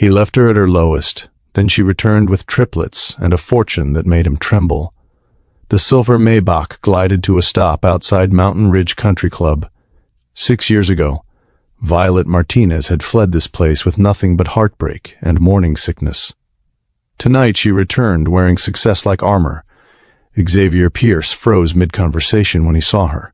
He left her at her lowest. Then she returned with triplets and a fortune that made him tremble. The silver Maybach glided to a stop outside Mountain Ridge Country Club. 6 years ago, Violet Martinez had fled this place with nothing but heartbreak and morning sickness. Tonight she returned wearing success like armor. Xavier Pierce froze mid-conversation when he saw her.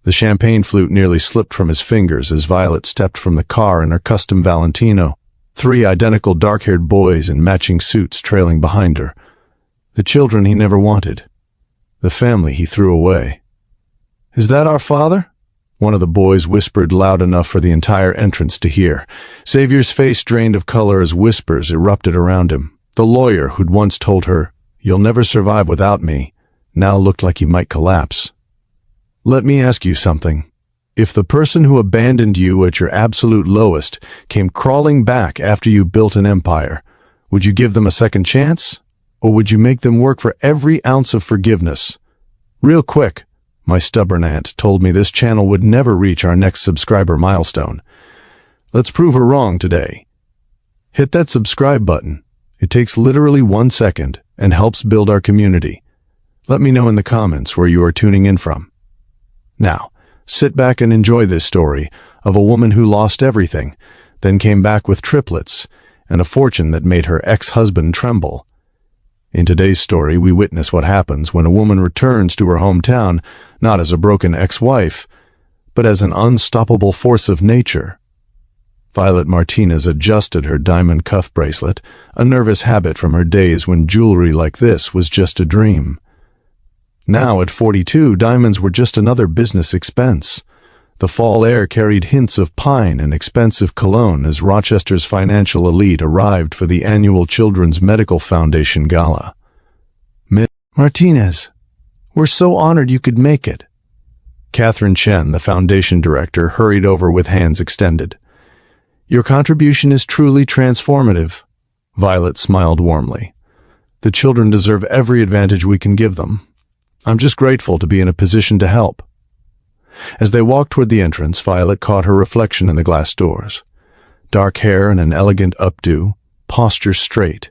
The champagne flute nearly slipped from his fingers as Violet stepped from the car in her custom Valentino, 3 identical dark-haired boys in matching suits trailing behind her. The children he never wanted. The family he threw away. "Is that our father?" One of the boys whispered loud enough for the entire entrance to hear. Xavier's face drained of color as whispers erupted around him. The lawyer who'd once told her, "You'll never survive without me," now looked like he might collapse. "Let me ask you something. If the person who abandoned you at your absolute lowest came crawling back after you built an empire, would you give them a second chance? Or would you make them work for every ounce of forgiveness? Real quick, my stubborn aunt told me this channel would never reach our next subscriber milestone. Let's prove her wrong today. Hit that subscribe button. It takes literally 1 second and helps build our community. Let me know in the comments where you are tuning in from. Now, sit back and enjoy this story of a woman who lost everything, then came back with triplets and a fortune that made her ex-husband tremble. In today's story, we witness what happens when a woman returns to her hometown, not as a broken ex-wife, but as an unstoppable force of nature. Violet Martinez adjusted her diamond cuff bracelet, a nervous habit from her days when jewelry like this was just a dream. Now, at 42, diamonds were just another business expense. The fall air carried hints of pine and expensive cologne as Rochester's financial elite arrived for the annual Children's Medical Foundation gala. "Miss Martinez, we're so honored you could make it." Catherine Chen, the foundation director, hurried over with hands extended. "Your contribution is truly transformative." Violet smiled warmly. "The children deserve every advantage we can give them. I'm just grateful to be in a position to help." As they walked toward the entrance, Violet caught her reflection in the glass doors. Dark hair and an elegant updo, posture straight,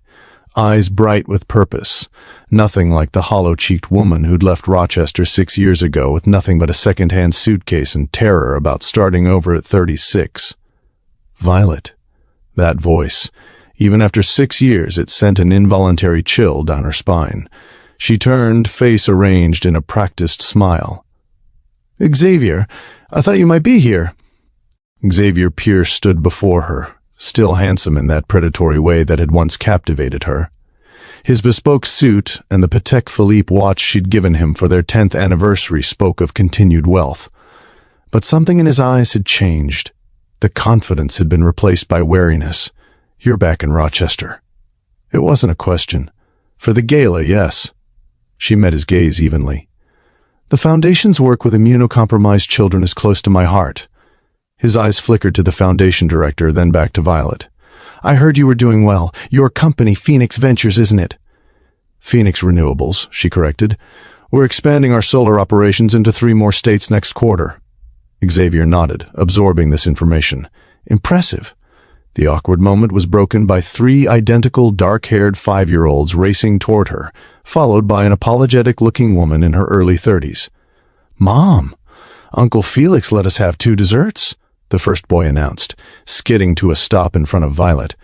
eyes bright with purpose, nothing like the hollow-cheeked woman who'd left Rochester 6 years ago with nothing but a second-hand suitcase and terror about starting over at 36. Violet. That voice. Even after 6 years, it sent an involuntary chill down her spine. She turned, face arranged in a practiced smile. "Xavier, I thought you might be here." Xavier Pierce stood before her, still handsome in that predatory way that had once captivated her. His bespoke suit and the Patek Philippe watch she'd given him for their 10th anniversary spoke of continued wealth. But something in his eyes had changed. The confidence had been replaced by wariness. "You're back in Rochester." It wasn't a question. "For the gala, yes." She met his gaze evenly. "The Foundation's work with immunocompromised children is close to my heart." His eyes flickered to the Foundation director, then back to Violet. "I heard you were doing well. Your company, Phoenix Ventures, isn't it?" "Phoenix Renewables," she corrected. "We're expanding our solar operations into 3 more states next quarter." Xavier nodded, absorbing this information. Impressive. The awkward moment was broken by 3 identical dark-haired 5-year-olds racing toward her, followed by an apologetic-looking woman in her early 30s. "Mom, Uncle Felix let us have 2 desserts," the first boy announced, skidding to a stop in front of Violet.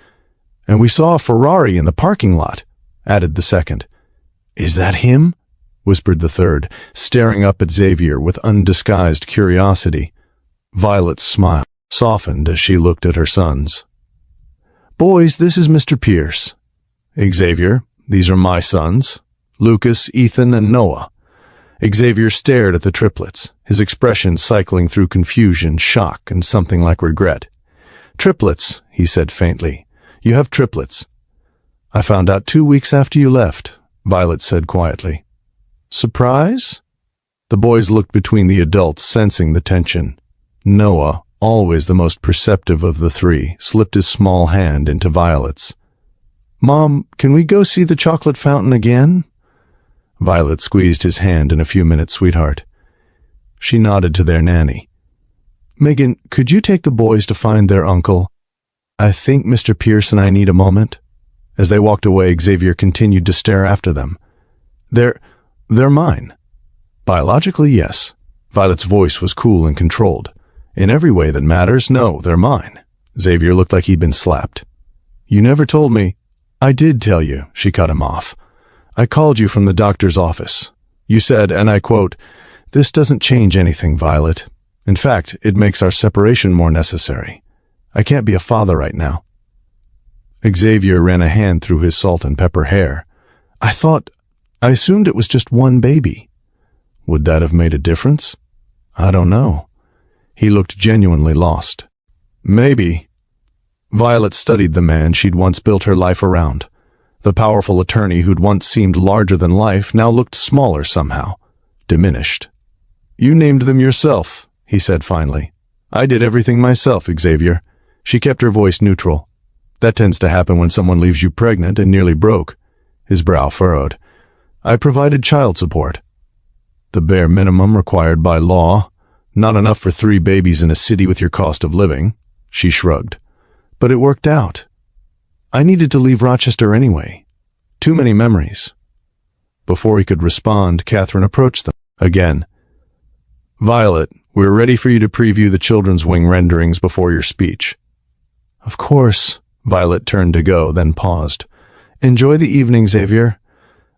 "And we saw a Ferrari in the parking lot," added the second. "Is that him?" whispered the third, staring up at Xavier with undisguised curiosity. Violet's smile softened as she looked at her sons. "Boys, this is Mr. Pierce. Xavier, these are my sons, Lucas, Ethan, and Noah." Xavier stared at the triplets, his expression cycling through confusion, shock, and something like regret. "Triplets," he said faintly. "You have triplets." "I found out 2 weeks after you left," Violet said quietly. "Surprise?" The boys looked between the adults, sensing the tension. Noah, always the most perceptive of the 3, slipped his small hand into Violet's. "Mom, can we go see the chocolate fountain again?" Violet squeezed his hand in a few minutes, sweetheart. She nodded to their nanny. "Megan, could you take the boys to find their uncle?" I think Mr. Pierce and I need a moment. As they walked away, Xavier continued to stare after them. They're mine. Biologically, yes. Violet's voice was cool and controlled. In every way that matters, no, they're mine. Xavier looked like he'd been slapped. You never told me. I did tell you, she cut him off. I called you from the doctor's office. You said, and I quote, "This doesn't change anything, Violet. In fact, it makes our separation more necessary. I can't be a father right now." Xavier ran a hand through his salt and pepper hair. I assumed it was just one baby. Would that have made a difference? I don't know. He looked genuinely lost. Maybe. Violet studied the man she'd once built her life around. The powerful attorney who'd once seemed larger than life now looked smaller somehow, diminished. You named them yourself, he said finally. I did everything myself, Xavier. She kept her voice neutral. That tends to happen when someone leaves you pregnant and nearly broke. His brow furrowed. I provided child support. The bare minimum required by law. Not enough for 3 babies in a city with your cost of living. She shrugged. But it worked out. I needed to leave Rochester anyway. Too many memories. Before he could respond, Catherine approached them again. Violet, we're ready for you to preview the children's wing renderings before your speech. Of course. Violet turned to go, then paused. Enjoy the evening, Xavier.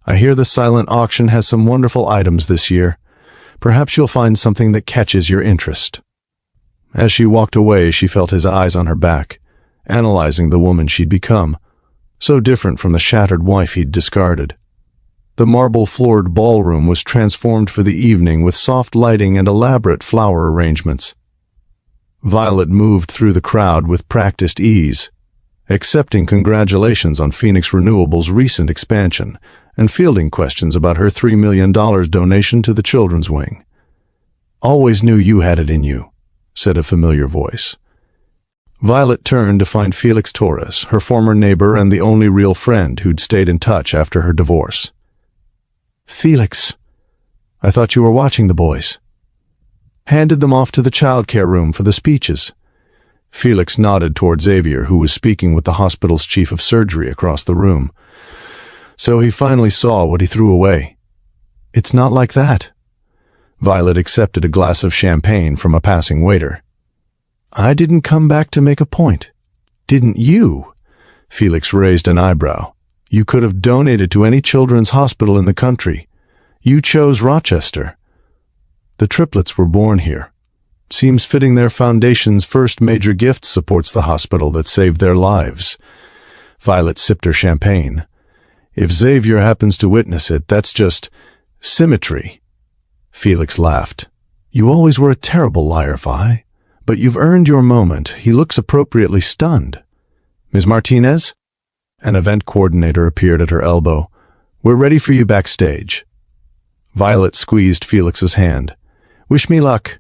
I hear the silent auction has some wonderful items this year. Perhaps you'll find something that catches your interest. As she walked away, she felt his eyes on her back, analyzing the woman she'd become, so different from the shattered wife he'd discarded. The marble-floored ballroom was transformed for the evening with soft lighting and elaborate flower arrangements. Violet moved through the crowd with practiced ease, accepting congratulations on Phoenix Renewable's recent expansion and fielding questions about her $3 million donation to the children's wing. Always knew you had it in you, said a familiar voice. Violet turned to find Felix Torres, her former neighbor and the only real friend who'd stayed in touch after her divorce. Felix, I thought you were watching the boys. Handed them off to the childcare room for the speeches. Felix nodded toward Xavier, who was speaking with the hospital's chief of surgery across the room. So he finally saw what he threw away. It's not like that. Violet accepted a glass of champagne from a passing waiter. I didn't come back to make a point. Didn't you? Felix raised an eyebrow. You could have donated to any children's hospital in the country. You chose Rochester. The Triplets were born here. Seems fitting their foundation's first major gift supports the hospital that saved their lives. Violet sipped her champagne. If Xavier happens to witness it, that's just symmetry. Felix laughed. You always were a terrible liar, Vi. But you've earned your moment. He looks appropriately stunned. Ms. Martinez? An event coordinator appeared at her elbow. We're ready for you backstage. Violet squeezed Felix's hand. Wish me luck.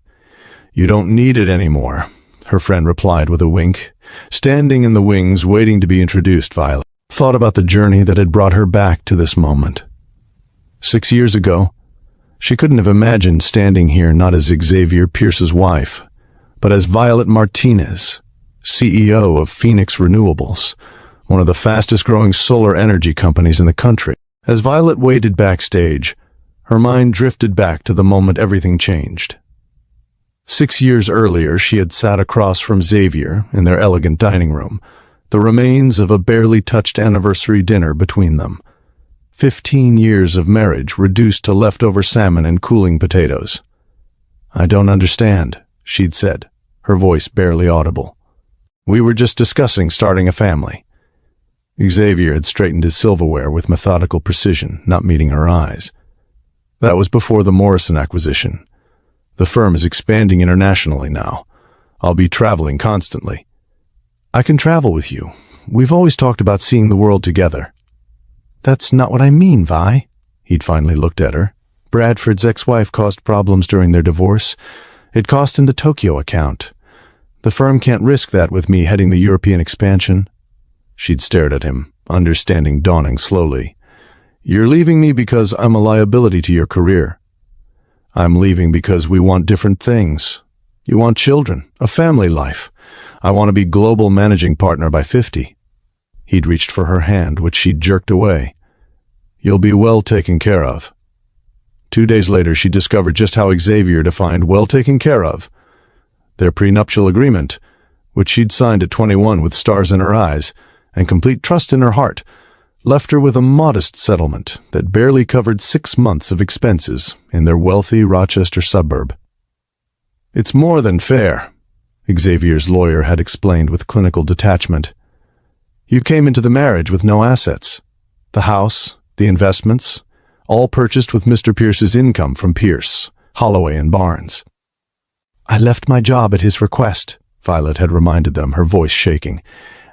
You don't need it anymore, her friend replied with a wink. Standing in the wings, waiting to be introduced, Violet thought about the journey that had brought her back to this moment. 6 years ago, she couldn't have imagined standing here not as Xavier Pierce's wife, but as Violet Martinez, CEO of Phoenix Renewables, one of the fastest-growing solar energy companies in the country. As Violet waited backstage, her mind drifted back to the moment everything changed. 6 years earlier, she had sat across from Xavier in their elegant dining room, the remains of a barely touched anniversary dinner between them. 15 years of marriage reduced to leftover salmon and cooling potatoes. I don't understand, she'd said, her voice barely audible. We were just discussing starting a family. Xavier had straightened his silverware with methodical precision, not meeting her eyes. That was before the Morrison acquisition. The firm is expanding internationally now. I'll be traveling constantly. I can travel with you. We've always talked about seeing the world together. That's not what I mean, Vi. He'd finally looked at her. Bradford's ex-wife caused problems during their divorce. It cost him the Tokyo account. The firm can't risk that with me heading the European expansion. She'd stared at him, understanding dawning slowly. You're leaving me because I'm a liability to your career. I'm leaving because we want different things. You want children, a family life. I want to be global managing partner by 50. He'd reached for her hand, which she'd jerked away. You'll be well taken care of. 2 days later, she discovered just how Xavier defined well taken care of. Their prenuptial agreement, which she'd signed at 21 with stars in her eyes and complete trust in her heart, left her with a modest settlement that barely covered 6 months of expenses in their wealthy Rochester suburb. It's more than fair, Xavier's lawyer had explained with clinical detachment. You came into the marriage with no assets. The house, the investments, all purchased with Mr. Pierce's income from Pierce, Holloway, and Barnes. I left my job at his request, Violet had reminded them, her voice shaking.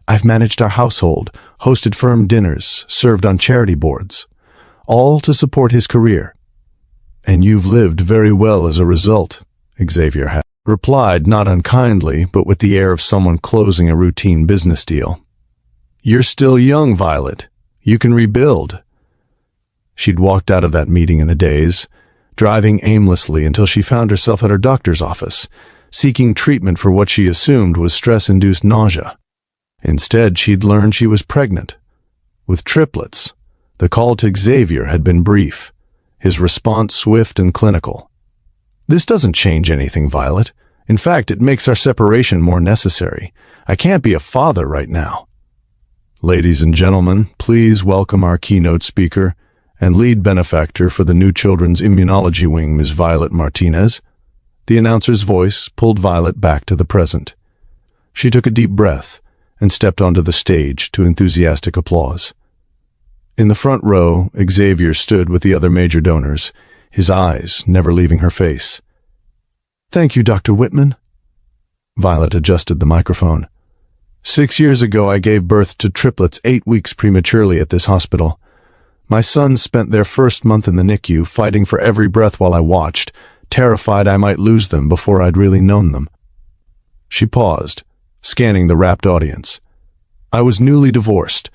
I've managed our household, hosted firm dinners, served on charity boards, all to support his career. And you've lived very well as a result, Xavier had replied, not unkindly, but with the air of someone closing a routine business deal. You're still young, Violet. You can rebuild. She'd walked out of that meeting in a daze, driving aimlessly until she found herself at her doctor's office, seeking treatment for what she assumed was stress-induced nausea. Instead, she'd learned she was pregnant. With triplets, the call to Xavier had been brief, his response swift and clinical. This doesn't change anything, Violet. In fact, it makes our separation more necessary. I can't be a father right now. Ladies and gentlemen, please welcome our keynote speaker and lead benefactor for the new children's immunology wing, Ms. Violet Martinez. The announcer's voice pulled Violet back to the present. She took a deep breath and stepped onto the stage to enthusiastic applause. In the front row, Xavier stood with the other major donors, his eyes never leaving her face. Thank you, Dr. Whitman. Violet adjusted the microphone. 6 years ago, I gave birth to triplets 8 weeks prematurely at this hospital. My sons spent their first month in the NICU fighting for every breath while I watched, terrified I might lose them before I'd really known them. She paused, scanning the rapt audience. I was newly divorced,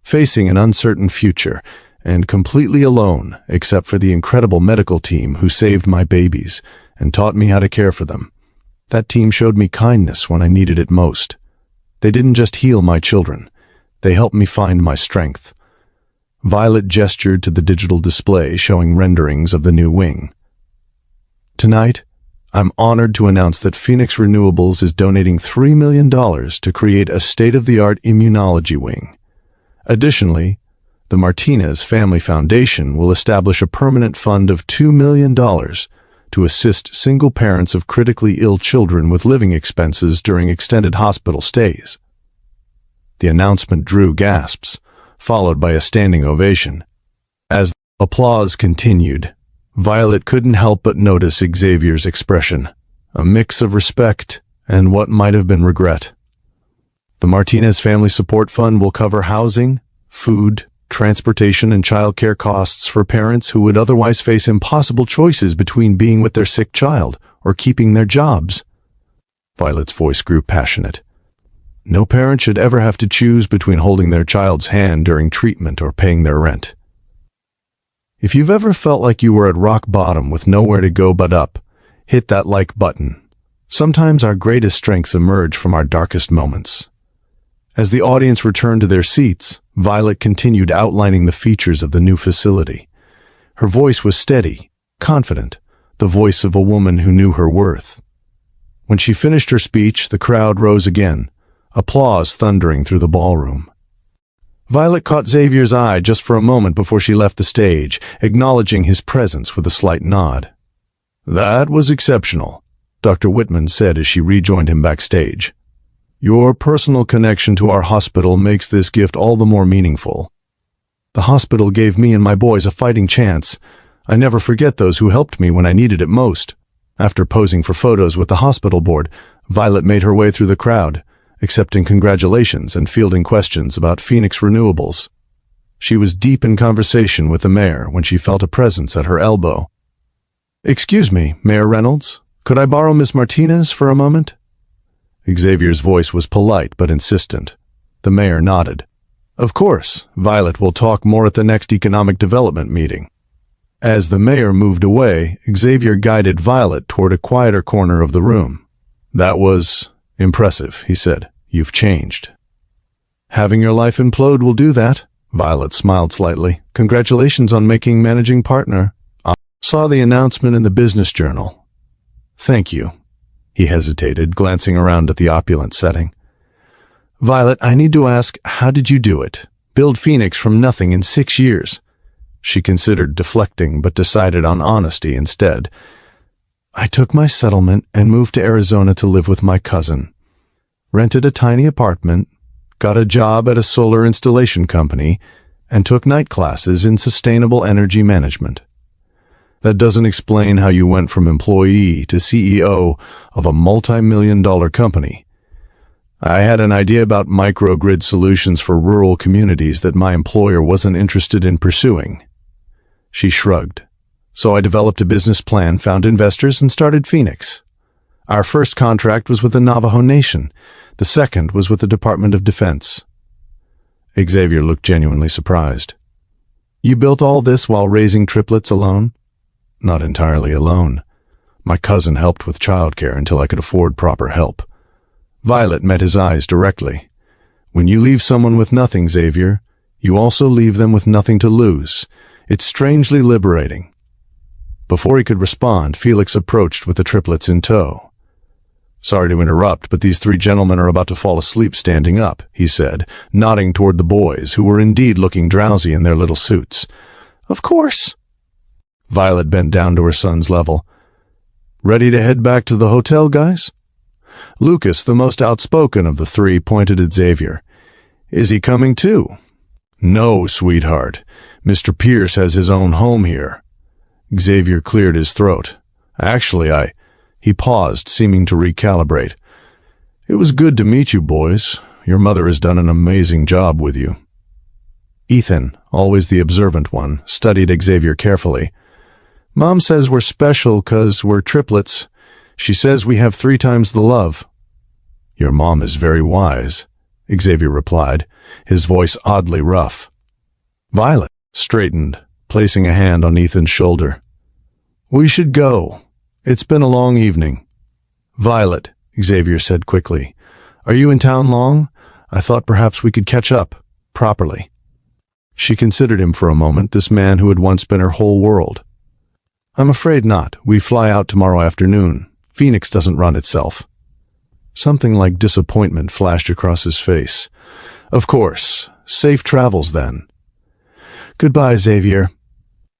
facing an uncertain future, and completely alone except for the incredible medical team who saved my babies and taught me how to care for them. That team showed me kindness when I needed it most. They didn't just heal my children, they helped me find my strength. Violet gestured to the digital display showing renderings of the new wing. Tonight, I'm honored to announce that Phoenix Renewables is donating $3 million to create a state-of-the-art immunology wing. Additionally, the Martinez Family Foundation will establish a permanent fund of $2 million to assist single parents of critically ill children with living expenses during extended hospital stays. The announcement drew gasps, followed by a standing ovation. As applause continued, Violet couldn't help but notice Xavier's expression, a mix of respect and what might have been regret. The Martinez Family Support Fund will cover housing, food, transportation, and childcare costs for parents who would otherwise face impossible choices between being with their sick child or keeping their jobs. Violet's voice grew passionate. No parent should ever have to choose between holding their child's hand during treatment or paying their rent. If you've ever felt like you were at rock bottom with nowhere to go but up, hit that like button. Sometimes our greatest strengths emerge from our darkest moments. As the audience returned to their seats, Violet continued outlining the features of the new facility. Her voice was steady, confident, the voice of a woman who knew her worth. When she finished her speech, the crowd rose again, applause thundering through the ballroom. Violet caught Xavier's eye just for a moment before she left the stage, acknowledging his presence with a slight nod. That was exceptional, Dr. Whitman said as she rejoined him backstage. Your personal connection to our hospital makes this gift all the more meaningful. The hospital gave me and my boys a fighting chance. I never forget those who helped me when I needed it most. After posing for photos with the hospital board, Violet made her way through the crowd, accepting congratulations and fielding questions about Phoenix Renewables. She was deep in conversation with the mayor when she felt a presence at her elbow. Excuse me, Mayor Reynolds, could I borrow Miss Martinez for a moment? Xavier's voice was polite but insistent. The mayor nodded. Of course, Violet will talk more at the next economic development meeting. As the mayor moved away, Xavier guided Violet toward a quieter corner of the room. That was impressive, he said. You've changed. Having your life implode will do that. Violet smiled slightly. Congratulations on making managing partner. I saw the announcement in the business journal. Thank you. He hesitated, glancing around at the opulent setting. Violet, I need to ask, how did you do it? Build Phoenix from nothing in 6 years. She considered deflecting, but decided on honesty instead. I took my settlement and moved to Arizona to live with my cousin. Rented a tiny apartment, got a job at a solar installation company, and took night classes in sustainable energy management. That doesn't explain how you went from employee to CEO of a multi-million-dollar company. I had an idea about microgrid solutions for rural communities that my employer wasn't interested in pursuing. She shrugged. So I developed a business plan, found investors, and started Phoenix. Our first contract was with the Navajo Nation. The second was with the Department of Defense. Xavier looked genuinely surprised. You built all this while raising triplets alone? Not entirely alone. My cousin helped with childcare until I could afford proper help. Violet met his eyes directly. When you leave someone with nothing, Xavier, you also leave them with nothing to lose. It's strangely liberating. Before he could respond, Felix approached with the triplets in tow. Sorry to interrupt, but these 3 gentlemen are about to fall asleep standing up, he said, nodding toward the boys, who were indeed looking drowsy in their little suits. Of course. Violet bent down to her son's level. Ready to head back to the hotel, guys? Lucas, the most outspoken of the 3, pointed at Xavier. Is he coming too? No, sweetheart. Mr. Pierce has his own home here. Xavier cleared his throat. Actually, He paused, seeming to recalibrate. It was good to meet you, boys. Your mother has done an amazing job with you. Ethan, always the observant one, studied Xavier carefully. Mom says we're special 'cause we're triplets. She says we have 3 times the love. Your mom is very wise, Xavier replied, his voice oddly rough. Violet straightened, placing a hand on Ethan's shoulder. We should go. It's been a long evening. Violet, Xavier said quickly, are you in town long? I thought perhaps we could catch up, properly. She considered him for a moment, this man who had once been her whole world. I'm afraid not. We fly out tomorrow afternoon. Phoenix doesn't run itself. Something like disappointment flashed across his face. Of course. Safe travels then. Goodbye, Xavier.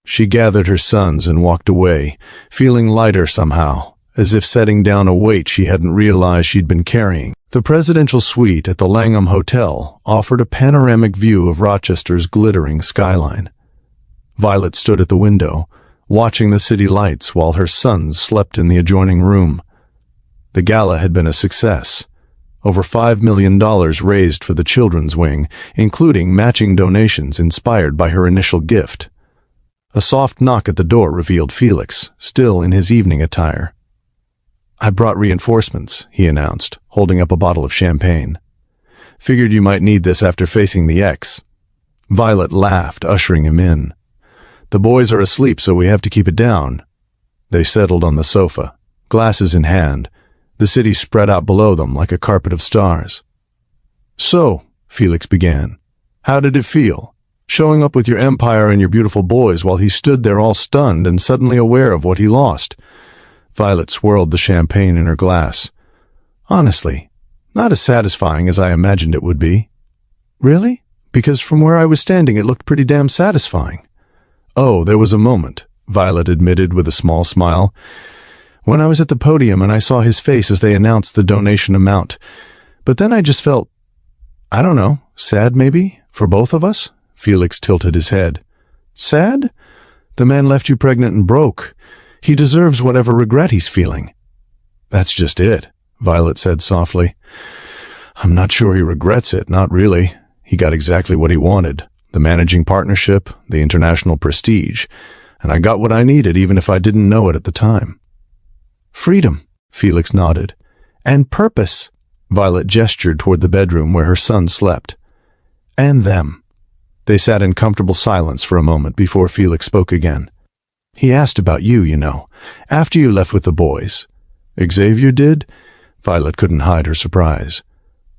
She gathered her sons and walked away, feeling lighter somehow, as if setting down a weight she hadn't realized she'd been carrying. The presidential suite at the Langham Hotel offered a panoramic view of Rochester's glittering skyline. Violet stood at the window, watching the city lights while her sons slept in the adjoining room. The gala had been a success. Over $5 million raised for the children's wing, including matching donations inspired by her initial gift. A soft knock at the door revealed Felix, still in his evening attire. I brought reinforcements, he announced, holding up a bottle of champagne. Figured you might need this after facing the X. Violet laughed, ushering him in. The boys are asleep, so we have to keep it down. They settled on the sofa, glasses in hand, the city spread out below them like a carpet of stars. So, Felix began, how did it feel? Showing up with your empire and your beautiful boys while he stood there all stunned and suddenly aware of what he lost. Violet swirled the champagne in her glass. Honestly, not as satisfying as I imagined it would be. Really? Because from where I was standing it looked pretty damn satisfying. Oh, there was a moment, Violet admitted with a small smile, when I was at the podium and I saw his face as they announced the donation amount. But then I just felt, I don't know, sad maybe, for both of us? Felix tilted his head. Sad? The man left you pregnant and broke. He deserves whatever regret he's feeling. That's just it, Violet said softly. I'm not sure he regrets it, not really. He got exactly what he wanted, the managing partnership, the international prestige, and I got what I needed even if I didn't know it at the time. Freedom, Felix nodded. And purpose, Violet gestured toward the bedroom where her son slept. And them. They sat in comfortable silence for a moment before Felix spoke again. He asked about you, you know, after you left with the boys. Xavier did? Violet couldn't hide her surprise.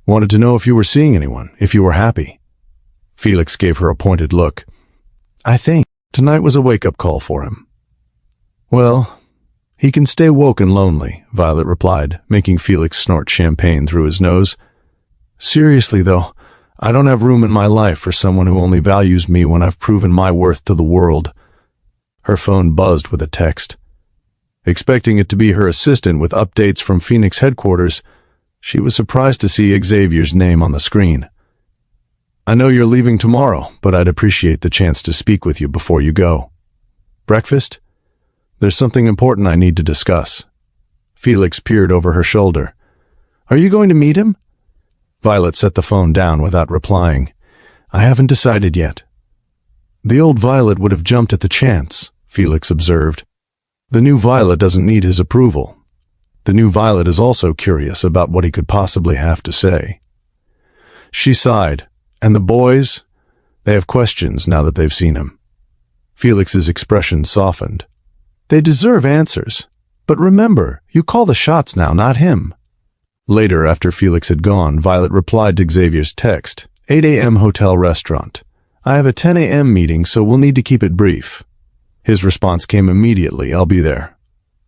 Wanted to know if you were seeing anyone, if you were happy. Felix gave her a pointed look. I think tonight was a wake-up call for him. Well, he can stay woke and lonely, Violet replied, making Felix snort champagne through his nose. Seriously, though, I don't have room in my life for someone who only values me when I've proven my worth to the world. Her phone buzzed with a text. Expecting it to be her assistant with updates from Phoenix headquarters, she was surprised to see Xavier's name on the screen. I know you're leaving tomorrow, but I'd appreciate the chance to speak with you before you go. Breakfast? There's something important I need to discuss. Felix peered over her shoulder. Are you going to meet him? Violet set the phone down without replying. I haven't decided yet. The old Violet would have jumped at the chance, Felix observed. The new Violet doesn't need his approval. The new Violet is also curious about what he could possibly have to say. She sighed. And the boys? They have questions now that they've seen him. Felix's expression softened. They deserve answers. But remember, you call the shots now, not him. Later, after Felix had gone, Violet replied to Xavier's text. 8 a.m. hotel restaurant. I have a 10 a.m. meeting, so we'll need to keep it brief. His response came immediately. I'll be there.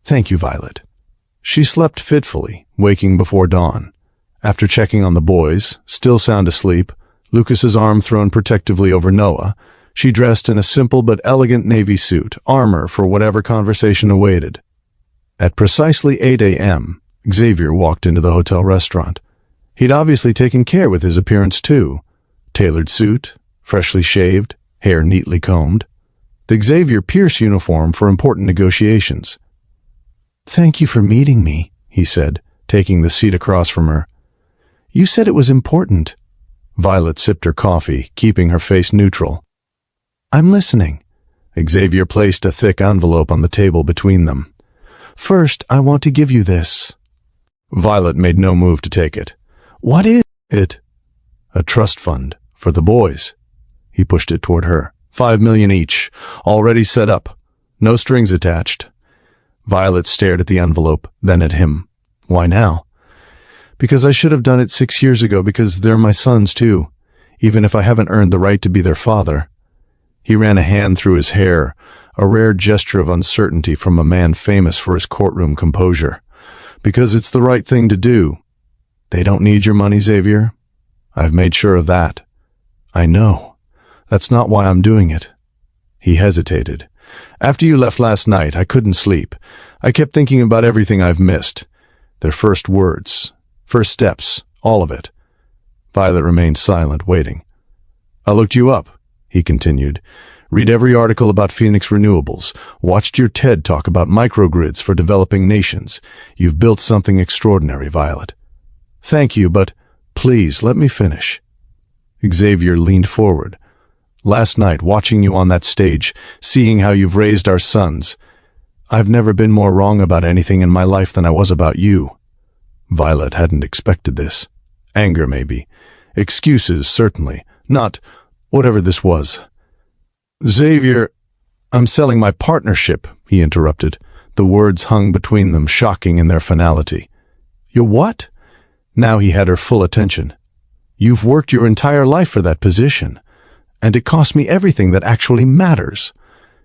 Thank you, Violet. She slept fitfully, waking before dawn. After checking on the boys, still sound asleep, Lucas's arm thrown protectively over Noah, she dressed in a simple but elegant navy suit, armor for whatever conversation awaited. At precisely 8 a.m., Xavier walked into the hotel restaurant. He'd obviously taken care with his appearance too. Tailored suit, freshly shaved, hair neatly combed. The Xavier Pierce uniform for important negotiations. Thank you for meeting me, he said, taking the seat across from her. You said it was important. Violet sipped her coffee, keeping her face neutral. I'm listening. Xavier placed a thick envelope on the table between them. First, I want to give you this. Violet made no move to take it. What is it? A trust fund for the boys. He pushed it toward her. 5 million each, already set up. No strings attached. Violet stared at the envelope, then at him. Why now? Because I should have done it 6 years ago, because they're my sons too, even if I haven't earned the right to be their father. He ran a hand through his hair, a rare gesture of uncertainty from a man famous for his courtroom composure. Because it's the right thing to do. They don't need your money, Xavier. I've made sure of that. I know. That's not why I'm doing it. He hesitated. After you left last night, I couldn't sleep. I kept thinking about everything I've missed. Their first words, first steps, all of it. Violet remained silent, waiting. I looked you up, he continued. Read every article about Phoenix Renewables. Watched your TED talk about microgrids for developing nations. You've built something extraordinary, Violet. Thank you, but please let me finish. Xavier leaned forward. Last night, watching you on that stage, seeing how you've raised our sons, I've never been more wrong about anything in my life than I was about you. Violet hadn't expected this. Anger, maybe. Excuses, certainly. Not whatever this was. Xavier, I'm selling my partnership, he interrupted. The words hung between them, shocking in their finality. Your what? Now he had her full attention. You've worked your entire life for that position. And it cost me everything that actually matters.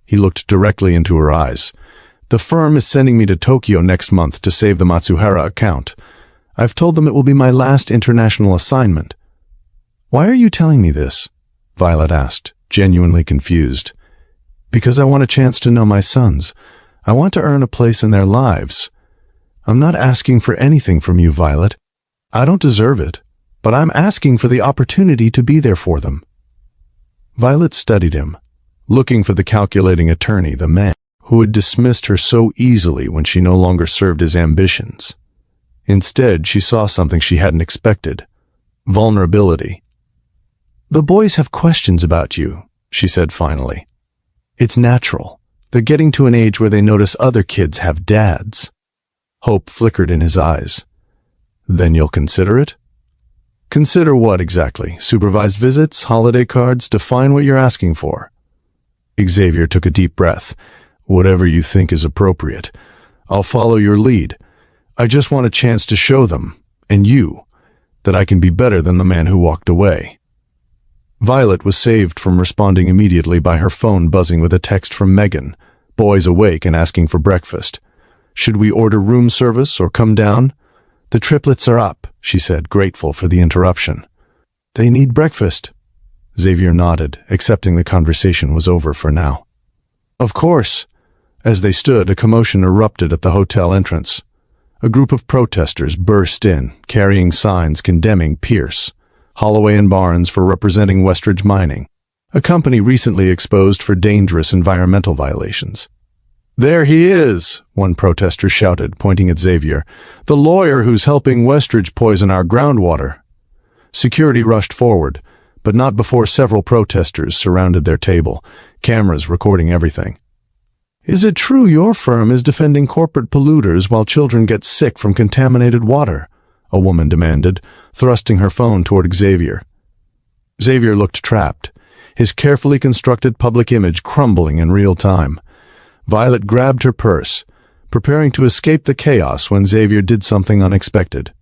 He looked directly into her eyes. The firm is sending me to Tokyo next month to save the Matsuhara account. I've told them it will be my last international assignment. Why are you telling me this? Violet asked, genuinely confused. Because I want a chance to know my sons. I want to earn a place in their lives. I'm not asking for anything from you, Violet. I don't deserve it, but I'm asking for the opportunity to be there for them. Violet studied him, looking for the calculating attorney, the man who had dismissed her so easily when she no longer served his ambitions. Instead, she saw something she hadn't expected. Vulnerability. The boys have questions about you, she said finally. It's natural. They're getting to an age where they notice other kids have dads. Hope flickered in his eyes. Then you'll consider it? Consider what exactly? Supervised visits, holiday cards? Define what you're asking for. Xavier took a deep breath. Whatever you think is appropriate. I'll follow your lead. I just want a chance to show them, and you, that I can be better than the man who walked away." Violet was saved from responding immediately by her phone buzzing with a text from Megan, boys awake and asking for breakfast. "Should we order room service or come down?" "The triplets are up," she said, grateful for the interruption. "They need breakfast." Xavier nodded, accepting the conversation was over for now. "Of course." As they stood, a commotion erupted at the hotel entrance. A group of protesters burst in, carrying signs condemning Pierce, Holloway and Barnes for representing Westridge Mining, a company recently exposed for dangerous environmental violations. "There he is," one protester shouted, pointing at Xavier, "the lawyer who's helping Westridge poison our groundwater." Security rushed forward, but not before several protesters surrounded their table, cameras recording everything. "Is it true your firm is defending corporate polluters while children get sick from contaminated water?" a woman demanded, thrusting her phone toward Xavier. Xavier looked trapped, his carefully constructed public image crumbling in real time. Violet grabbed her purse, preparing to escape the chaos when Xavier did something unexpected.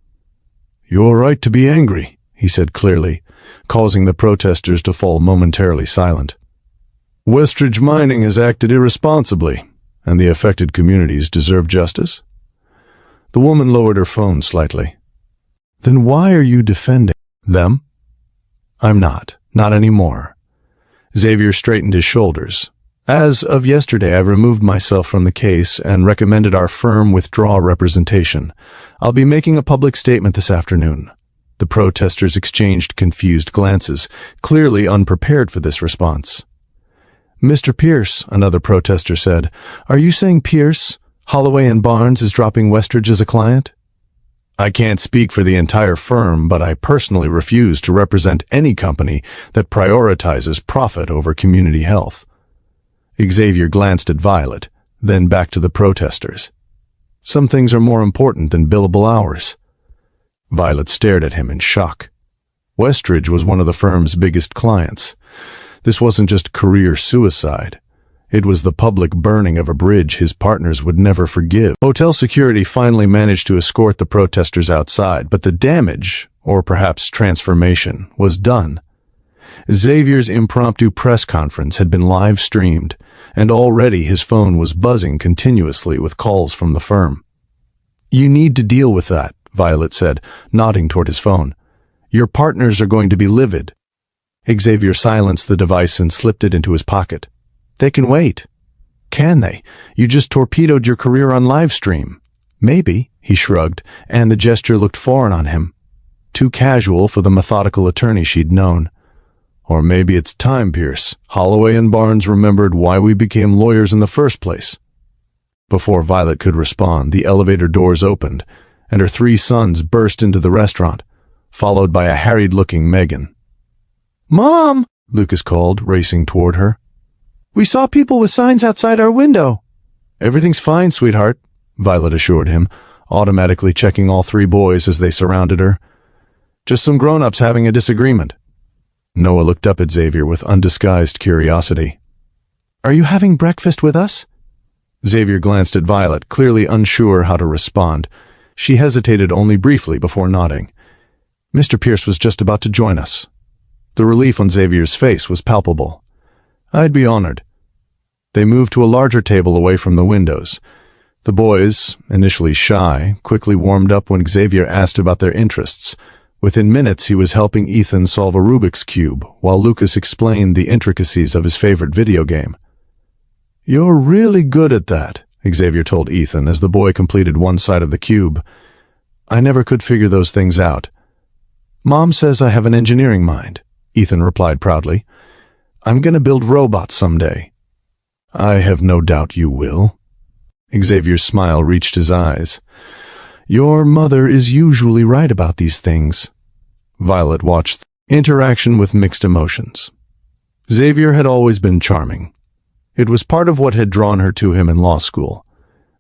"You're right to be angry," he said clearly, causing the protesters to fall momentarily silent. "Westridge Mining has acted irresponsibly, and the affected communities deserve justice." The woman lowered her phone slightly. "Then why are you defending them?" "I'm not anymore." Xavier straightened his shoulders. "As of yesterday, I removed myself from the case and recommended our firm withdraw representation. I'll be making a public statement this afternoon." The protesters exchanged confused glances, clearly unprepared for this response. "Mr. Pierce," another protester said, "are you saying Pierce, Holloway and Barnes is dropping Westridge as a client?" "I can't speak for the entire firm, but I personally refuse to represent any company that prioritizes profit over community health." Xavier glanced at Violet, then back to the protesters. "Some things are more important than billable hours." Violet stared at him in shock. Westridge was one of the firm's biggest clients. This wasn't just career suicide. It was the public burning of a bridge his partners would never forgive. Hotel security finally managed to escort the protesters outside, but the damage, or perhaps transformation, was done. Xavier's impromptu press conference had been live-streamed, and already his phone was buzzing continuously with calls from the firm. "You need to deal with that," Violet said, nodding toward his phone. "Your partners are going to be livid." Xavier silenced the device and slipped it into his pocket. "They can wait." "Can they? You just torpedoed your career on live stream." "Maybe," he shrugged, and the gesture looked foreign on him. Too casual for the methodical attorney she'd known. "Or maybe it's time, Pierce. Holloway and Barnes remembered why we became lawyers in the first place." Before Violet could respond, the elevator doors opened, and her 3 sons burst into the restaurant, followed by a harried-looking Megan. "Mom!" Lucas called, racing toward her. "We saw people with signs outside our window." "Everything's fine, sweetheart," Violet assured him, automatically checking all 3 boys as they surrounded her. "Just some grown-ups having a disagreement." Noah looked up at Xavier with undisguised curiosity. "Are you having breakfast with us?" Xavier glanced at Violet, clearly unsure how to respond. She hesitated only briefly before nodding. "Mr. Pierce was just about to join us." The relief on Xavier's face was palpable. "I'd be honored." They moved to a larger table away from the windows. The boys, initially shy, quickly warmed up when Xavier asked about their interests. Within minutes, he was helping Ethan solve a Rubik's Cube, while Lucas explained the intricacies of his favorite video game. "You're really good at that," Xavier told Ethan as the boy completed one side of the cube. "I never could figure those things out." "Mom says I have an engineering mind," Ethan replied proudly. "I'm going to build robots someday." "I have no doubt you will." Xavier's smile reached his eyes. "Your mother is usually right about these things." Violet watched the interaction with mixed emotions. Xavier had always been charming. It was part of what had drawn her to him in law school,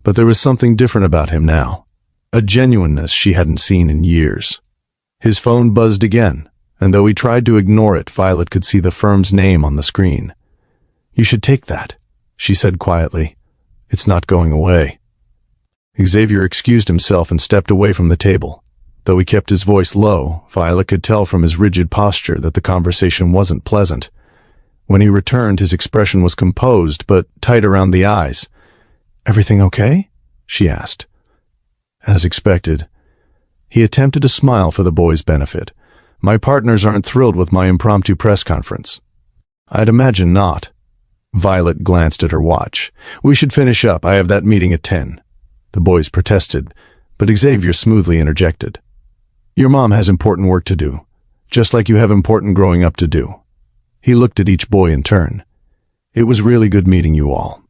but there was something different about him now, a genuineness she hadn't seen in years. His phone buzzed again, and though he tried to ignore it, Violet could see the firm's name on the screen. "You should take that," she said quietly. "It's not going away." Xavier excused himself and stepped away from the table. Though he kept his voice low, Violet could tell from his rigid posture that the conversation wasn't pleasant. When he returned, his expression was composed, but tight around the eyes. "Everything okay?" she asked. As expected. He attempted to smile for the boy's benefit. "My partners aren't thrilled with my impromptu press conference." "I'd imagine not." Violet glanced at her watch. "We should finish up. I have that meeting at 10. The boys protested, but Xavier smoothly interjected. "Your mom has important work to do, just like you have important growing up to do." He looked at each boy in turn. "It was really good meeting you all."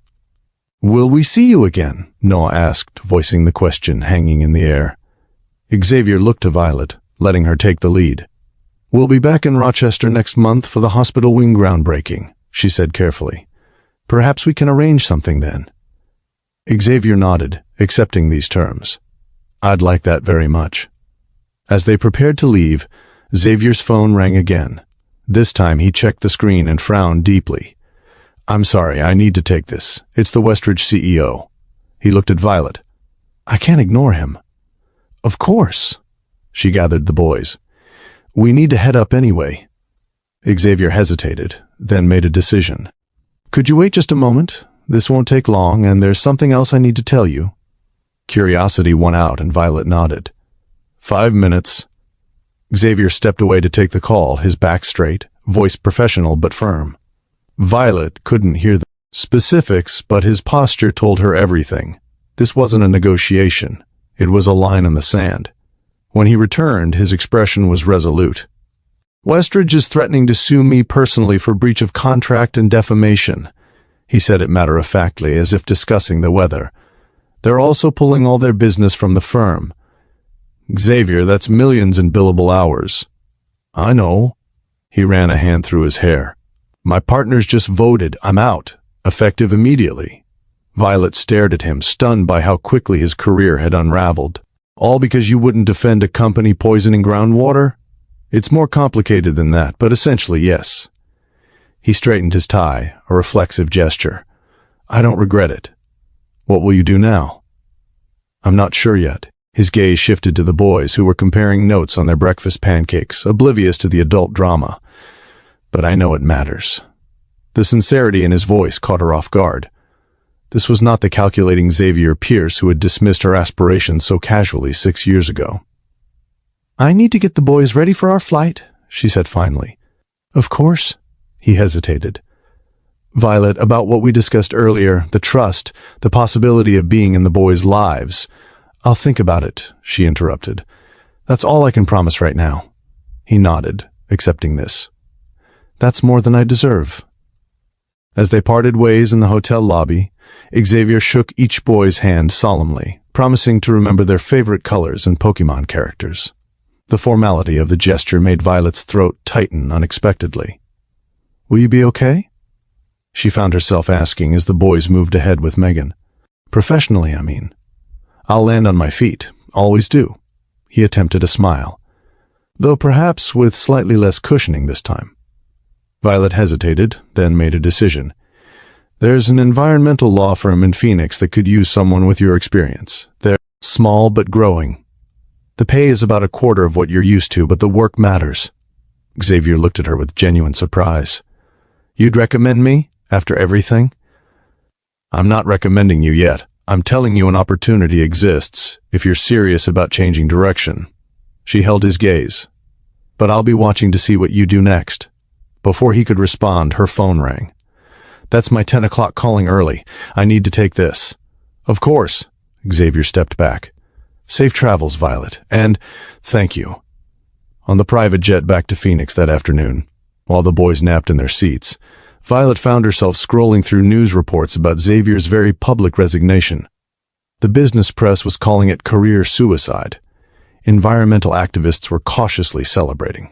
"Will we see you again?" Noah asked, voicing the question hanging in the air. Xavier looked to Violet, letting her take the lead. "We'll be back in Rochester next month for the hospital wing groundbreaking," she said carefully. "Perhaps we can arrange something then." Xavier nodded, accepting these terms. "I'd like that very much." As they prepared to leave, Xavier's phone rang again. This time he checked the screen and frowned deeply. "I'm sorry, I need to take this. It's the Westridge CEO. He looked at Violet. "I can't ignore him." "Of course." She gathered the boys. "We need to head up anyway." Xavier hesitated, then made a decision. "Could you wait just a moment? This won't take long, and there's something else I need to tell you." Curiosity won out, and Violet nodded. 5 minutes. Xavier stepped away to take the call, his back straight, voice professional but firm. Violet couldn't hear the specifics, but his posture told her everything. This wasn't a negotiation. It was a line in the sand. When he returned, his expression was resolute. "Westridge is threatening to sue me personally for breach of contract and defamation," he said it matter-of-factly, as if discussing the weather. "They're also pulling all their business from the firm." "Xavier, that's millions in billable hours." "I know." He ran a hand through his hair. "My partners just voted. I'm out. Effective immediately." Violet stared at him, stunned by how quickly his career had unraveled. "All because you wouldn't defend a company poisoning groundwater?" "It's more complicated than that, but essentially yes." He straightened his tie, a reflexive gesture. "I don't regret it." "What will you do now?" "I'm not sure yet." His gaze shifted to the boys, who were comparing notes on their breakfast pancakes, oblivious to the adult drama. "But I know it matters." The sincerity in his voice caught her off guard. This was not the calculating Xavier Pierce who had dismissed her aspirations so casually 6 years ago. "I need to get the boys ready for our flight," she said finally. "Of course." He hesitated. "Violet, about what we discussed earlier, the trust, the possibility of being in the boys' lives." "I'll think about it," she interrupted. "That's all I can promise right now." He nodded, accepting this. "That's more than I deserve." As they parted ways in the hotel lobby, Xavier shook each boy's hand solemnly, promising to remember their favorite colors and Pokemon characters. The formality of the gesture made Violet's throat tighten unexpectedly. "Will you be okay?" she found herself asking as the boys moved ahead with Megan. "Professionally, I mean." "I'll land on my feet. Always do." He attempted a smile, though perhaps with slightly less cushioning this time. Violet hesitated, then made a decision. "There's an environmental law firm in Phoenix that could use someone with your experience. They're small but growing. The pay is about a quarter of what you're used to, but the work matters." Xavier looked at her with genuine surprise. "You'd recommend me, after everything?" "I'm not recommending you yet. I'm telling you an opportunity exists, if you're serious about changing direction." She held his gaze. "But I'll be watching to see what you do next." Before he could respond, her phone rang. "That's my 10 o'clock calling early. I need to take this." "Of course." Xavier stepped back. "Safe travels, Violet, and thank you." On the private jet back to Phoenix that afternoon, while the boys napped in their seats, Violet found herself scrolling through news reports about Xavier's very public resignation. The business press was calling it career suicide. Environmental activists were cautiously celebrating.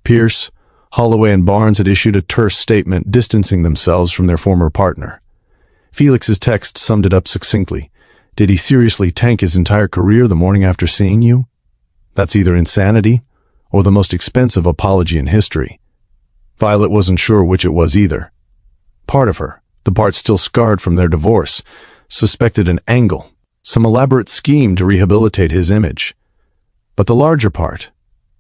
Pierce, Holloway, and Barnes had issued a terse statement distancing themselves from their former partner. Felix's text summed it up succinctly. "Did he seriously tank his entire career the morning after seeing you? That's either insanity or the most expensive apology in history." Violet wasn't sure which it was either. Part of her, the part still scarred from their divorce, suspected an angle. some elaborate scheme to rehabilitate his image. But the larger part,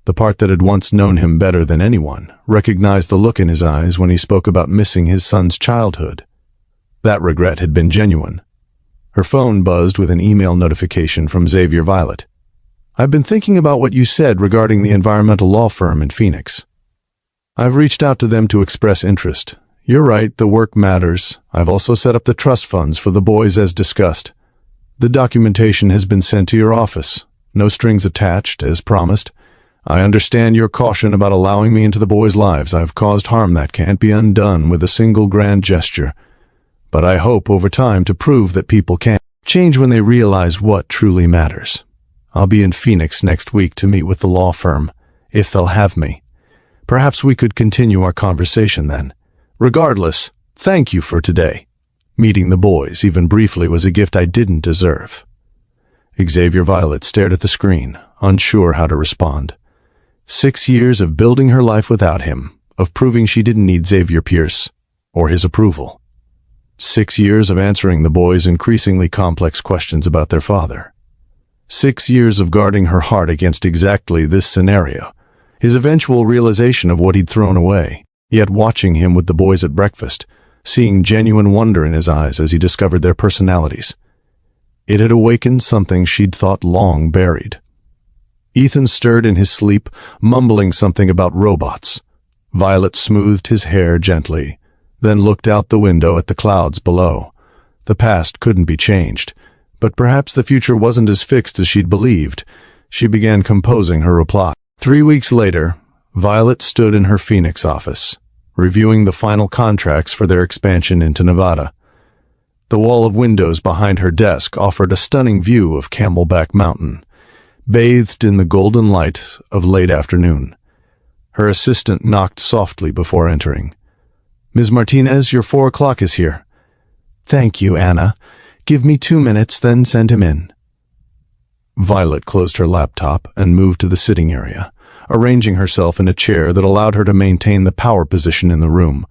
the part that had once known him better than anyone, recognized the look in his eyes when he spoke about missing his son's childhood. That regret had been genuine. Her phone buzzed with an email notification from Xavier Violet. "I've been thinking about what you said regarding the environmental law firm in Phoenix. I've reached out to them to express interest. You're right, the work matters. I've also set up the trust funds for the boys as discussed. The documentation has been sent to your office. No strings attached, as promised. I understand your caution about allowing me into the boys' lives. I've caused harm that can't be undone with a single grand gesture. But I hope over time to prove that people can change when they realize what truly matters. I'll be in Phoenix next week to meet with the law firm, if they'll have me. Perhaps we could continue our conversation then. Regardless, thank you for today. Meeting the boys, even briefly, was a gift I didn't deserve." Xavier Violet stared at the screen, unsure how to respond. 6 years of building her life without him, of proving she didn't need Xavier Pierce, or his approval. 6 years of answering the boys' increasingly complex questions about their father. 6 years of guarding her heart against exactly this scenario, his eventual realization of what he'd thrown away, yet watching him with the boys at breakfast, seeing genuine wonder in his eyes as he discovered their personalities. It had awakened something she'd thought long buried. Ethan stirred in his sleep, mumbling something about robots. Violet smoothed his hair gently, then looked out the window at the clouds below. The past couldn't be changed, but perhaps the future wasn't as fixed as she'd believed. She began composing her reply. 3 weeks later, Violet stood in her Phoenix office, reviewing the final contracts for their expansion into Nevada. The wall of windows behind her desk offered a stunning view of Camelback Mountain, bathed in the golden light of late afternoon. Her assistant knocked softly before entering. "Ms. Martinez, your 4 o'clock is here." "Thank you, Anna. Give me 2 minutes, then send him in." Violet closed her laptop and moved to the sitting area, arranging herself in a chair that allowed her to maintain the power position in the room.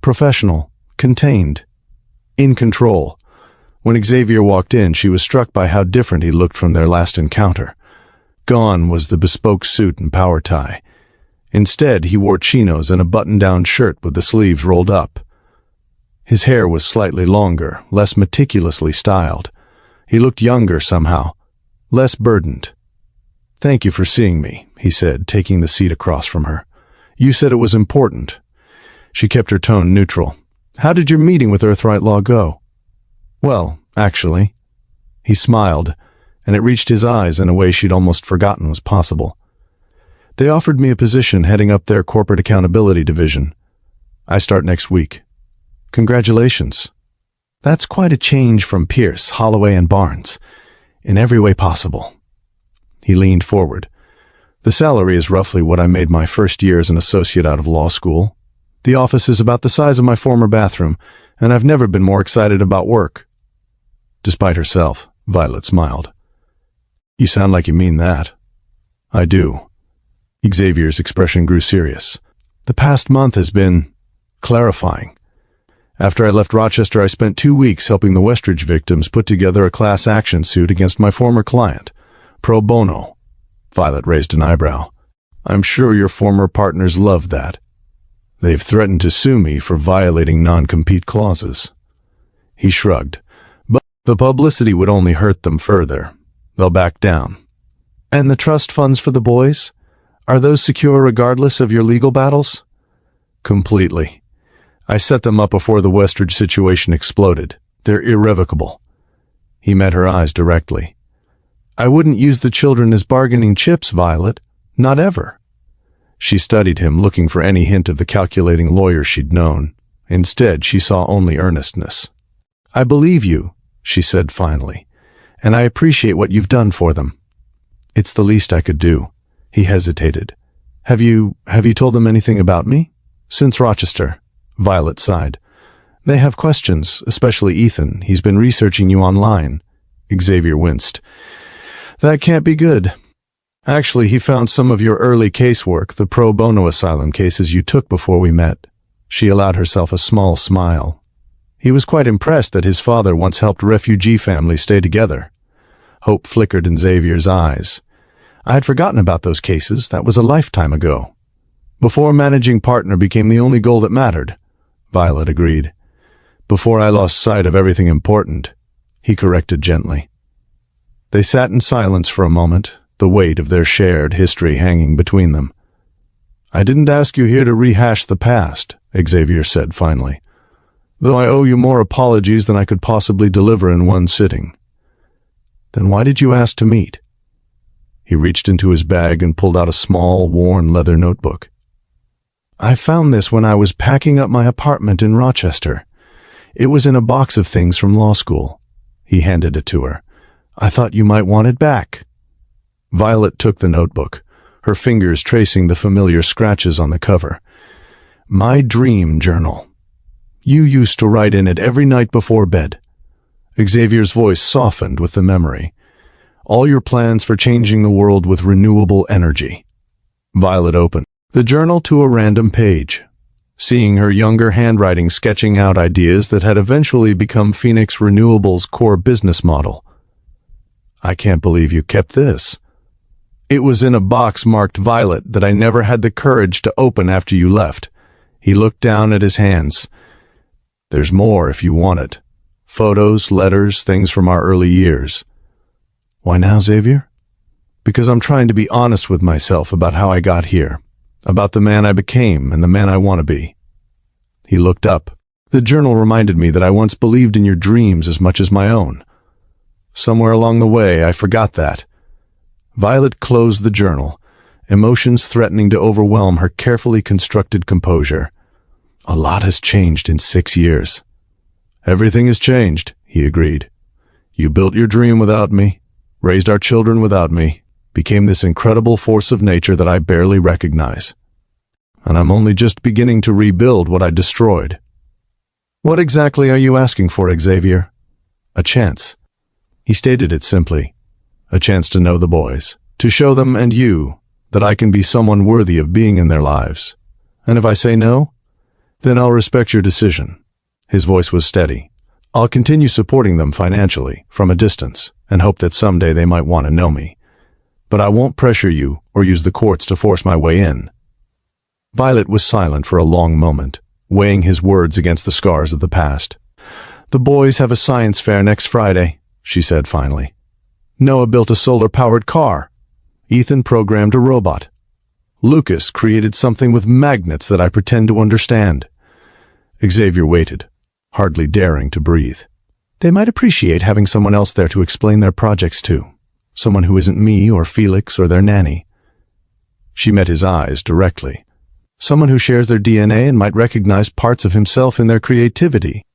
Professional, contained, in control. When Xavier walked in, she was struck by how different he looked from their last encounter. Gone was the bespoke suit and power tie. Instead, he wore chinos and a button-down shirt with the sleeves rolled up. His hair was slightly longer, less meticulously styled. He looked younger somehow, less burdened. "Thank you for seeing me," he said, taking the seat across from her. "You said it was important." She kept her tone neutral. "How did your meeting with Earthright Law go?" "Well, actually." He smiled, and it reached his eyes in a way she'd almost forgotten was possible. "They offered me a position heading up their corporate accountability division. I start next week." "Congratulations." "That's quite a change from Pierce, Holloway, and Barnes, in every way possible." He leaned forward. "The salary is roughly what I made my first year as an associate out of law school. The office is about the size of my former bathroom, and I've never been more excited about work." Despite herself, Violet smiled. "You sound like you mean that." "I do." Xavier's expression grew serious. "The past month has been clarifying. After I left Rochester, I spent 2 weeks helping the Westridge victims put together a class action suit against my former client, pro bono." Violet raised an eyebrow. "I'm sure your former partners loved that. They've threatened to sue me for violating non-compete clauses." He shrugged. "But the publicity would only hurt them further. They'll back down." "And the trust funds for the boys? Are those secure regardless of your legal battles?" "Completely. I set them up before the Westridge situation exploded. They're irrevocable." He met her eyes directly. "I wouldn't use the children as bargaining chips, Violet. Not ever." She studied him, looking for any hint of the calculating lawyer she'd known. Instead, she saw only earnestness. "I believe you," she said finally, "and I appreciate what you've done for them." "It's the least I could do." He hesitated. Have you told them anything about me?" "Since Rochester," Violet sighed. "They have questions, especially Ethan. He's been researching you online." Xavier winced. "That can't be good. Actually, he found some of your early casework, the pro bono asylum cases you took before we met." She allowed herself a small smile. "He was quite impressed that his father once helped refugee families stay together. Hope flickered in Xavier's eyes. I had forgotten about those cases. That was a lifetime ago. Before managing partner became the only goal that mattered, Violet agreed. Before I lost sight of everything important, he corrected gently. They sat in silence for a moment, the weight of their shared history hanging between them. I didn't ask you here to rehash the past, Xavier said finally, though I owe you more apologies than I could possibly deliver in one sitting. Then why did you ask to meet? He reached into his bag and pulled out a small, worn leather notebook. I found this when I was packing up my apartment in Rochester. It was in a box of things from law school. He handed it to her. I thought you might want it back. Violet took the notebook, her fingers tracing the familiar scratches on the cover. My dream journal. You used to write in it every night before bed. Xavier's voice softened with the memory. All your plans for changing the world with renewable energy. Violet opened the journal to a random page, seeing her younger handwriting sketching out ideas that had eventually become Phoenix Renewable's core business model. I can't believe you kept this. It was in a box marked Violet that I never had the courage to open after you left. He looked down at his hands. There's more if you want it. Photos, letters, things from our early years. Why now, Xavier? Because I'm trying to be honest with myself about how I got here, about the man I became and the man I want to be. He looked up. The journal reminded me that I once believed in your dreams as much as my own. Somewhere along the way, I forgot that. Violet closed the journal, emotions threatening to overwhelm her carefully constructed composure. A lot has changed in 6 years. Everything has changed, he agreed. You built your dream without me, raised our children without me, became this incredible force of nature that I barely recognize. And I'm only just beginning to rebuild what I destroyed. What exactly are you asking for, Xavier? A chance. He stated it simply. A chance to know the boys, to show them and you that I can be someone worthy of being in their lives. And if I say no, then I'll respect your decision. His voice was steady. I'll continue supporting them financially, from a distance, and hope that someday they might want to know me. But I won't pressure you or use the courts to force my way in. Violet was silent for a long moment, weighing his words against the scars of the past. The boys have a science fair next Friday, she said finally. Noah built a solar-powered car. Ethan programmed a robot. Lucas created something with magnets that I pretend to understand. Xavier waited, hardly daring to breathe. They might appreciate having someone else there to explain their projects to, someone who isn't me or Felix or their nanny. She met his eyes directly, someone who shares their DNA and might recognize parts of himself in their creativity.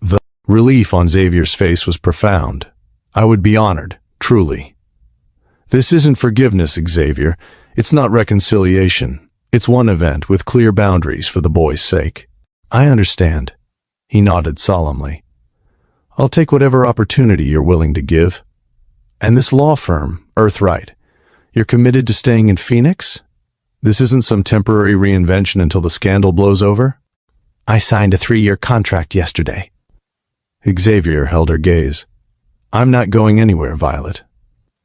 The relief on Xavier's face was profound. I would be honored, truly. This isn't forgiveness, Xavier. It's not reconciliation. It's one event with clear boundaries for the boys' sake. I understand. He nodded solemnly. I'll take whatever opportunity you're willing to give. And this law firm, Earthright, you're committed to staying in Phoenix? This isn't some temporary reinvention until the scandal blows over? I signed a 3-year contract yesterday. Xavier held her gaze. I'm not going anywhere, Violet.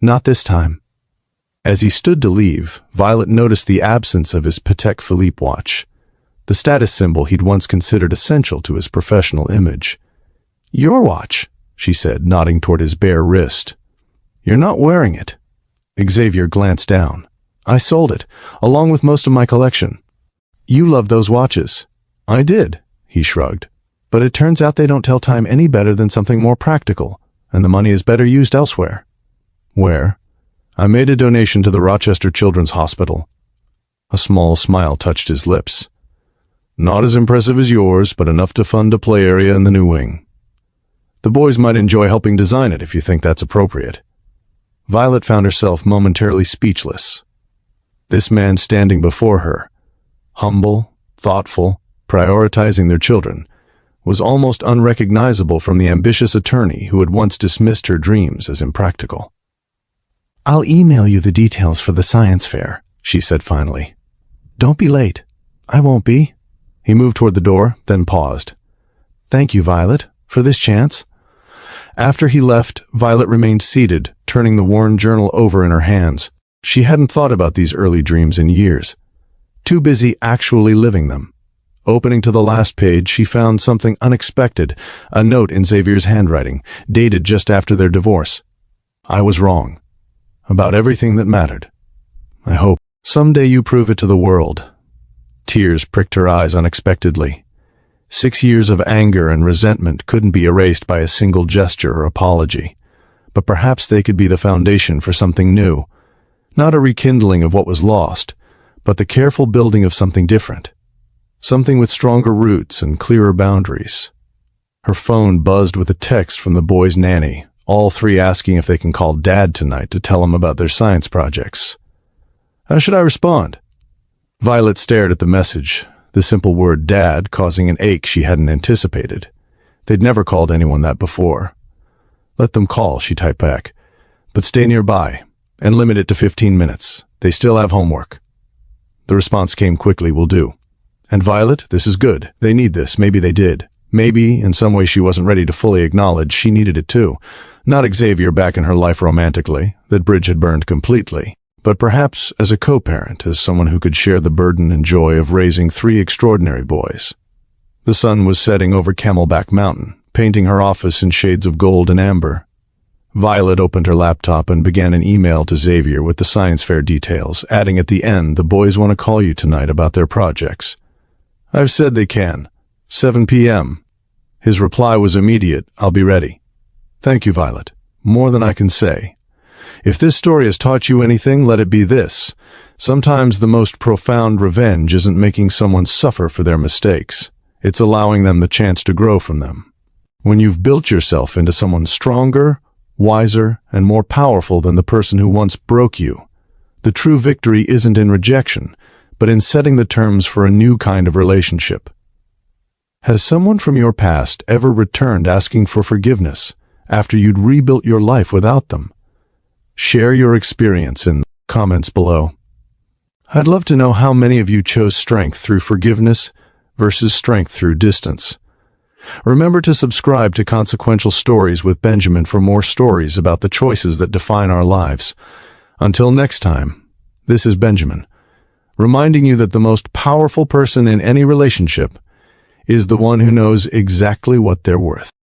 Not this time. As he stood to leave, Violet noticed the absence of his Patek Philippe watch, the status symbol he'd once considered essential to his professional image. Your watch, she said, nodding toward his bare wrist. You're not wearing it. Xavier glanced down. I sold it, along with most of my collection. You love those watches. I did, he shrugged. But it turns out they don't tell time any better than something more practical, and the money is better used elsewhere. Where? I made a donation to the Rochester Children's Hospital. A small smile touched his lips. Not as impressive as yours, but enough to fund a play area in the new wing. The boys might enjoy helping design it if you think that's appropriate. Violet found herself momentarily speechless. This man standing before her, humble, thoughtful, prioritizing their children, was almost unrecognizable from the ambitious attorney who had once dismissed her dreams as impractical. I'll email you the details for the science fair, she said finally. Don't be late. I won't be. He moved toward the door, then paused. Thank you, Violet, for this chance. After he left, Violet remained seated, turning the worn journal over in her hands. She hadn't thought about these early dreams in years. Too busy actually living them. Opening to the last page, she found something unexpected, a note in Xavier's handwriting, dated just after their divorce. I was wrong. About everything that mattered. I hope someday you prove it to the world. Tears pricked her eyes unexpectedly. 6 years of anger and resentment couldn't be erased by a single gesture or apology. But perhaps they could be the foundation for something new. Not a rekindling of what was lost, but the careful building of something different. Something with stronger roots and clearer boundaries. Her phone buzzed with a text from the boys' nanny, all three asking if they can call Dad tonight to tell him about their science projects. How should I respond? Violet stared at the message, the simple word Dad causing an ache she hadn't anticipated. They'd never called anyone that before. Let them call, she typed back. But stay nearby, and limit it to 15 minutes. They still have homework. The response came quickly, will do. And Violet, this is good. They need this. Maybe they did. Maybe, in some way she wasn't ready to fully acknowledge, she needed it too. Not Xavier back in her life romantically, that bridge had burned completely. But perhaps as a co-parent, as someone who could share the burden and joy of raising 3 extraordinary boys. The sun was setting over Camelback Mountain, painting her office in shades of gold and amber. Violet opened her laptop and began an email to Xavier with the science fair details, adding at the end, the boys want to call you tonight about their projects. I've said they can. 7 p.m. His reply was immediate, I'll be ready. Thank you, Violet. More than I can say. If this story has taught you anything, let it be this. Sometimes the most profound revenge isn't making someone suffer for their mistakes. It's allowing them the chance to grow from them. When you've built yourself into someone stronger, wiser, and more powerful than the person who once broke you, the true victory isn't in rejection, but in setting the terms for a new kind of relationship. Has someone from your past ever returned asking for forgiveness after you'd rebuilt your life without them? Share your experience in the comments below. I'd love to know how many of you chose strength through forgiveness versus strength through distance. Remember to subscribe to Consequential Stories with Benjamin for more stories about the choices that define our lives. Until next time, this is Benjamin, reminding you that the most powerful person in any relationship is the one who knows exactly what they're worth.